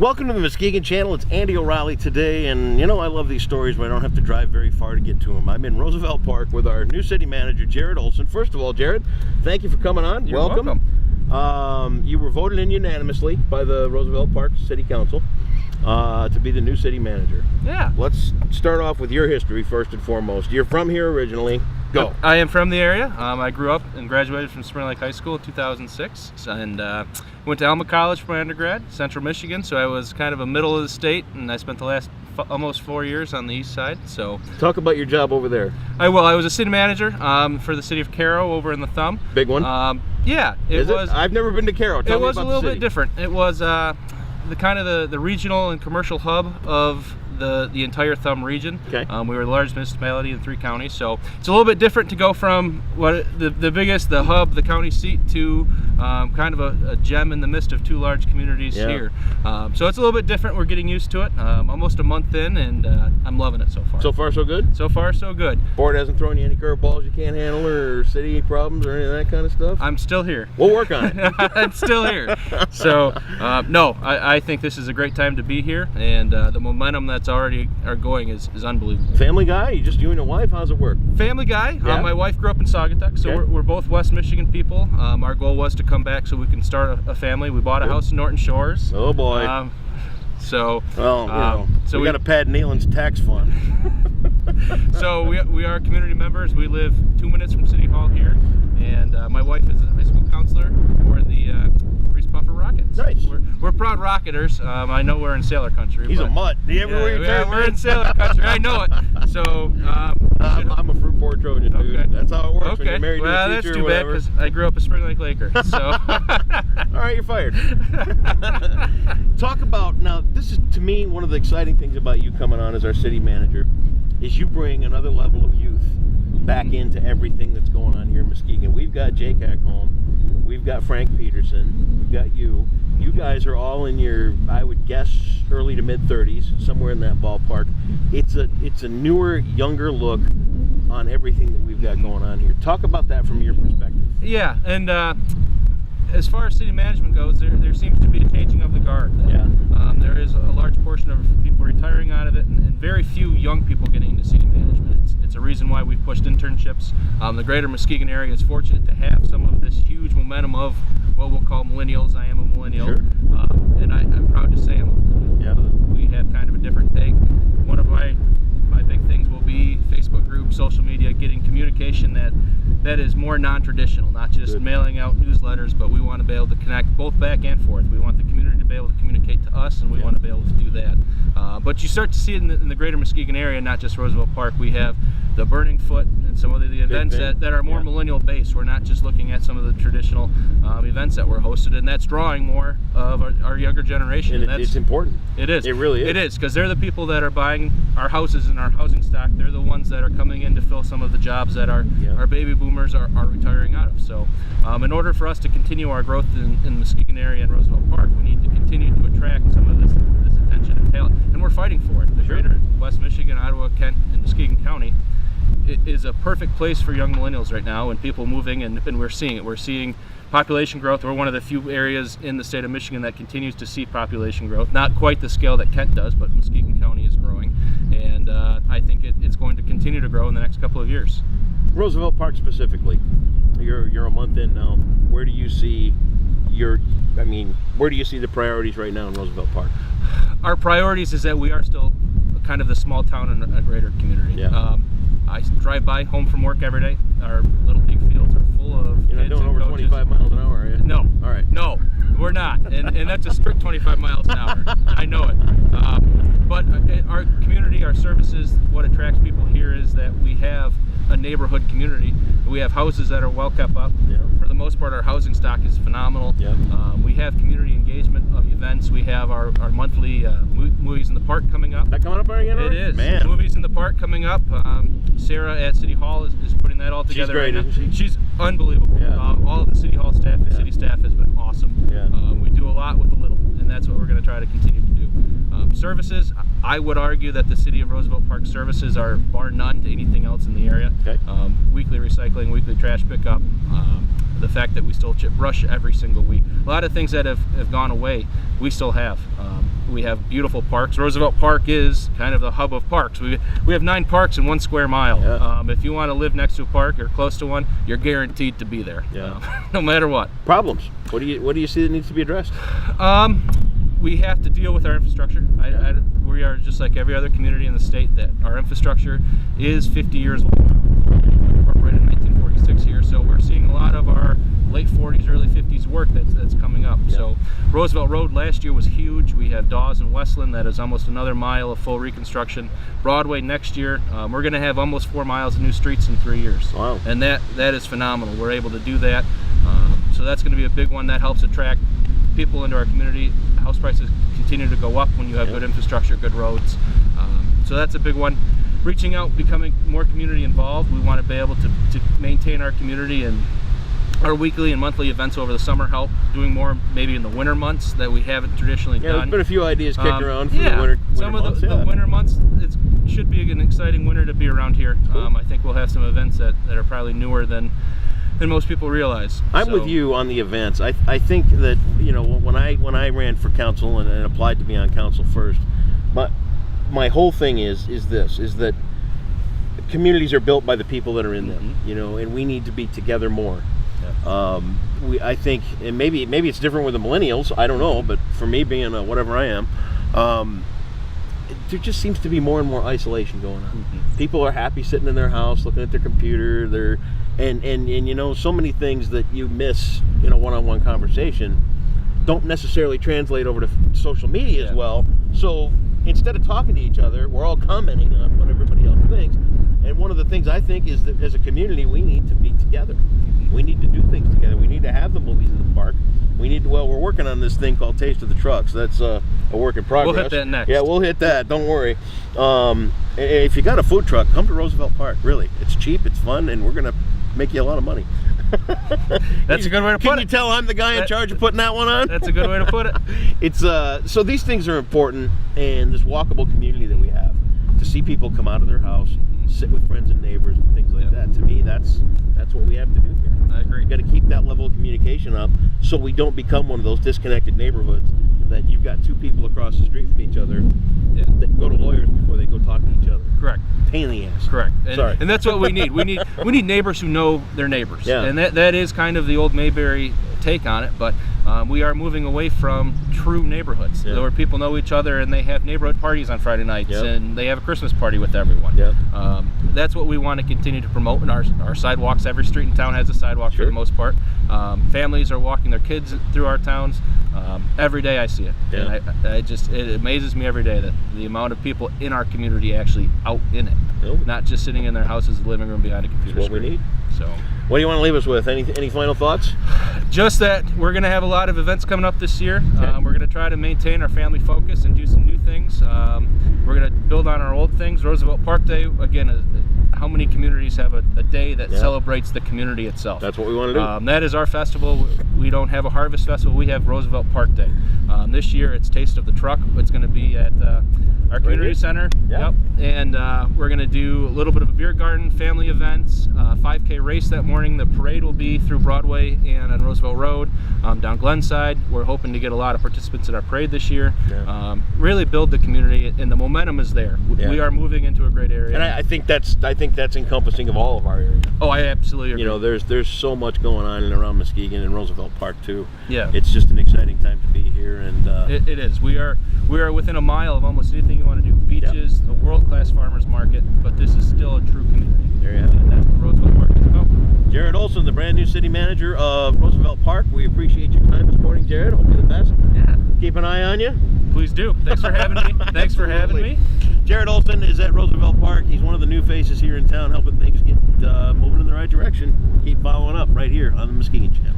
Welcome to the Muskegon Channel. It's Andy O'Reilly today, and you know I love these stories where I don't have to drive very far to get to them. I'm in Roosevelt Park with our new city manager, Jared Olson. First of all, Jared, thank you for coming on. You're welcome. You were voted in unanimously by the Roosevelt Park City Council to be the new city manager. Yeah. Let's start off with your history first and foremost. You're from here originally. Go. I am from the area. I grew up and graduated from Spring Lake High School in 2006, and went to Alma College for my undergrad, Central Michigan. So I was kind of a middle of the state, and I spent the last almost 4 years on the east side. So talk about your job over there. I was a city manager for the city of Caro over in the Thumb. Big one. Yeah, it was. I've never been to Caro. Tell me it was about a little the city. bit different. It was the kind of the regional and commercial hub of the entire Thumb region. Okay. We were the largest municipality in 3 counties, so it's a little bit different to go from the biggest, the hub, the county seat, to kind of a gem in the midst of 2 large communities here. So it's a little bit different. We're getting used to it. Almost a month in, and I'm loving it so far. So far, so good? So far, so good. Board hasn't thrown you any curveballs you can't handle, or city problems, or any of that kind of stuff? I'm still here. We'll work on it. I'm still here. So, no, I think this is a great time to be here, and the momentum that's already going is unbelievable. Family guy? You and your wife? How's it work? Family guy. Yeah. My wife grew up in Saugatuck, so Okay. we're both West Michigan people. Our goal was to come back so we can start a family. We bought a house in Norton Shores. Oh boy. So we got to pad Nealon's tax fund. So we are community members. We live 2 minutes from City Hall here, and my wife is a high school counselor for the Reese Puffer Rockets. Nice. We're proud Rocketers. I know we're in sailor country. He's a mutt. Do you ever we're in sailor country. I know it. So I'm a fruit board Trojan, dude. Okay. That's how it works when Okay. you're married to a Well, teacher that's or too bad, whatever. because I grew up a Spring Lake Laker. So. All right, you're fired. Talk about, now this is to me one of the exciting things about you coming on as our city manager, is you bring another level of youth back into everything that's going on here in Muskegon. We've got Jake Hackholm, we've got Frank Peterson, we've got you. You guys are all in your, I would guess, early to mid 30s, somewhere in that ballpark. It's a newer, younger look on everything that we've got going on here. Talk about that from your perspective. Yeah, and as far as city management goes, there seems to be a changing of the guard. Yeah. There is a large portion of people retiring out of it, and very few young people getting into city management. It's a reason why we've pushed internships. The greater Muskegon area is fortunate to have some of this huge momentum of what we'll call millennials. I am a millennial, Sure. and I'm proud to say I'm a millennial. Yeah. We have kind of a different take. One of my big things will be Facebook groups, social media, getting communication that is more non-traditional, not just Good. mailing out newsletters, but we want to be able to connect both back and forth. We want the community to be able to communicate to us, and we want to be able to do that. But you start to see it in the greater Muskegon area, not just Roosevelt Park. We have the Burning Foot and some of the events that are more millennial based. We're not just looking at some of the traditional events that were hosted, and that's drawing more of our younger generation. And it's important. It is. It really is. It is, because they're the people that are buying our houses and our housing stock. They're the ones that are coming in to fill some of the jobs that our baby boomers are retiring out of. So in order for us to continue our growth in the Muskegon area and Roosevelt Park, we need to continue to attract some of this attention and talent. And we're fighting for it. The greater West Michigan, Ottawa, Kent, and Muskegon County is a perfect place for young millennials right now, and people moving, and we're seeing it. We're seeing population growth. We're one of the few areas in the state of Michigan that continues to see population growth. Not quite the scale that Kent does, but Muskegon County is growing, and I think it's going to continue to grow in the next couple of years. Roosevelt Park specifically, you're a month in now. Where do you see where do you see the priorities right now in Roosevelt Park? Our priorities is that we are still kind of the small town in a greater community. Yeah. I drive by home from work every day. Our little league fields are full of You're not kids doing and over coaches. 25 miles an hour, are you? No. All right. No, we're not, and that's a strict 25 miles an hour. I know it. But our community, our services, what attracts people here is that we have a neighborhood community. We have houses that are well kept up. Yeah. For the most part, our housing stock is phenomenal. Yeah. We have community engagement of events. We have our monthly movies in the park coming up. That coming up again? It is. Man. Movies in the park coming up. Sarah at City Hall is putting that all together. She's great, right now. isn't she? She's unbelievable. Yeah. All of the City Hall staff and city staff has been awesome. Yeah. We do a lot with a little, and that's what we're going to try to continue to do. Services, I would argue that the City of Roosevelt Park services are bar none to anything else in the area. Okay. Weekly recycling, weekly trash pickup, the fact that we still chip brush every single week. A lot of things that have gone away, we still have. We have beautiful parks. Roosevelt Park is kind of the hub of parks. We have 9 parks in 1 square mile. Yeah. If you want to live next to a park or close to one, you're guaranteed to be there. Yeah. No matter what. Problems. What do you see that needs to be addressed? We have to deal with our infrastructure. We are just like every other community in the state that our infrastructure is 50 years old. Incorporated in 1946 here, so we're seeing a lot of our late 40s, early 50s work that's coming up. Yeah. So Roosevelt Road last year was huge. We have Dawes and Westland, that is almost another mile of full reconstruction. Broadway next year, we're going to have almost 4 miles of new streets in 3 years. Wow. And that is phenomenal. We're able to do that. So that's going to be a big one that helps attract people into our community. House prices continue to go up when you have good infrastructure, good roads. So that's a big one. Reaching out, becoming more community involved. We want to be able to maintain our community, and our weekly and monthly events over the summer help. Doing more maybe in the winter months that we haven't traditionally done. There's been a few ideas kicked around for the winter some of months. The winter months, it should be an exciting winter to be around here. Cool. I think we'll have some events that are probably newer than most people realize. I'm with you on the events. I think that, you know, when I ran for council and applied to be on council first, my whole thing is that communities are built by the people that are in them, you know, and we need to be together more. Yeah. I think, and maybe it's different with the millennials, I don't know, but for me, being whatever I am, there just seems to be more and more isolation going on. People are happy sitting in their house looking at their computer. And you know, so many things that you miss in a one-on-one conversation don't necessarily translate over to social media as well. So instead of talking to each other, we're all commenting on what everybody else thinks. And one of the things I think is that as a community, we need to be together. We need to do things together. We need to have the movies in the park. We need to, we're working on this thing called Taste of the Trucks. That's a work in progress. We'll hit that next. Yeah, we'll hit that. Don't worry. If you got a food truck, come to Roosevelt Park. Really, it's cheap, it's fun, and we're gonna make you a lot of money. That's a good way to put it. Can you tell I'm the guy in charge of putting that one on? That's a good way to put it. It's so these things are important, and this walkable community that we have, to see people come out of their house, sit with friends and neighbors and things like that. To me, that's what we have to do here. I agree. We got to keep that level of communication up, so we don't become one of those disconnected neighborhoods that you've got 2 people across the street from each other that go to lawyers before they go talk to each other. Correct. Pain in the ass. Correct. Sorry. And that's what we need. We need neighbors who know their neighbors. Yeah. And that is kind of the old Mayberry take on it, but we are moving away from true neighborhoods where people know each other and they have neighborhood parties on Friday nights and they have a Christmas party with everyone. That's what we want to continue to promote in our sidewalks. Every street in town has a sidewalk for the most part. Families are walking their kids through our towns. Every day I see it. And it amazes me every day that the amount of people in our community actually out in it, not just sitting in their houses, living room behind a computer That's screen. what we need. So, what do you want to leave us with? Any final thoughts? Just that we're going to have a lot of events coming up this year. We're going to try to maintain our family focus and do some new things. We're going to build on our old things. Roosevelt Park Day, again, how many communities have a day that celebrates the community itself? That's what we want to do. That is our festival. We don't have a harvest festival. We have Roosevelt Park Day. This year it's Taste of the Truck. It's going to be at our community center. And we're going to do a little bit of a beer garden, family events, 5K race that morning. The parade will be through Broadway and on Roosevelt Road down Glenside. We're hoping to get a lot of participants in our parade this year. Really build the community, and the momentum is there. We are moving into a great area. And I think that's encompassing of all of our area. Oh, I absolutely agree. You know, there's so much going on in and around Muskegon and Roosevelt Park too. Yeah, it's just an exciting time to be here, and it is. We are within a mile of almost anything you want to do. Beaches, a world-class farmers market, but this is still a true community. There you have it. And that's what Roosevelt Park is about. Jared Olson, the brand new city manager of Roosevelt Park. We appreciate your time this morning, Jared. Hope you're the best. Yeah. Keep an eye on you. Please do. Thanks for having me. Thanks for having me. Jared Olson is at Roosevelt Park. He's one of the new faces here in town, helping things get moving in the right direction. Keep following up right here on the Muskegon Channel.